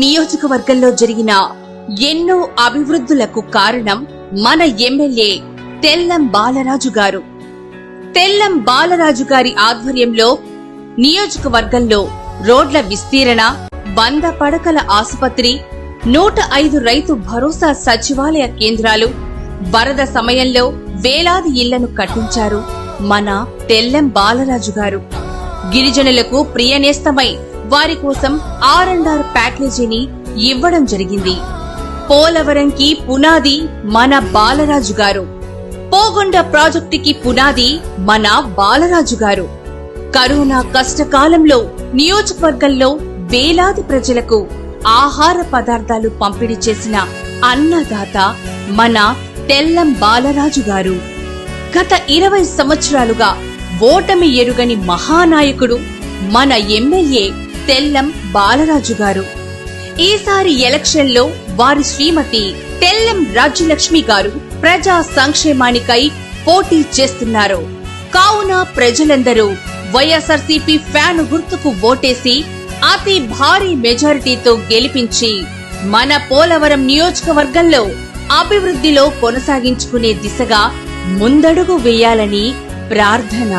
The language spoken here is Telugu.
నియోజకవర్గంలో జరిగిన ఎన్నో అభివృద్ధులకు కారణం మన ఎమ్మెల్యే తెల్లం బాలరాజు గారు. తెల్లం బాలరాజు గారి ఆధ్వర్యంలో నియోజకవర్గంలో రోడ్ల విస్తీరణ, 100 పడకల ఆసుపత్రి, 105 రైతు భరోసా సచివాలయ కేంద్రాలు, వరద సమయంలో వేలాది ఇళ్లను కట్టించారు మన తెల్లం బాలరాజు గారు. గిరిజనులకు ప్రియనేస్తమై వారి కోసం R&R ప్యాకేజీని ఇవ్వడం జరిగింది. పోలవరంకి పునాది మన బాలరాజు గారు. పోగొండ ప్రాజెక్టుకి పునాది మన బాలరాజు గారు. కరోనా కష్టకాలంలో నియోజకవర్గంలో వేలాది ప్రజలకు ఆహార పదార్థాలు పంపిణీ చేసిన అన్నదాత మన తెల్లం బాలరాజు గారు. గత 20 సంవత్సరాలుగా ఓటమి ఎరుగని మహానాయకుడు మన ఎమ్మెల్యే తెల్లం బాలరాజు గారు. ఈసారి ఎలక్షన్లో వారి శ్రీమతి తెల్లం రాజ్యలక్ష్మి గారు ప్రజా సంక్షేమానికై పోటీ చేస్తున్నారు. కావున ప్రజలందరూ వైఎస్ఆర్సీపీ ఫ్యాన్ గుర్తుకు ఓటేసి అతి భారీ మెజారిటీతో గెలిపించి మన పోలవరం నియోజకవర్గంలో అభివృద్ధిలో కొనసాగించుకునే దిశగా ముందడుగు వేయాలని ప్రార్థన.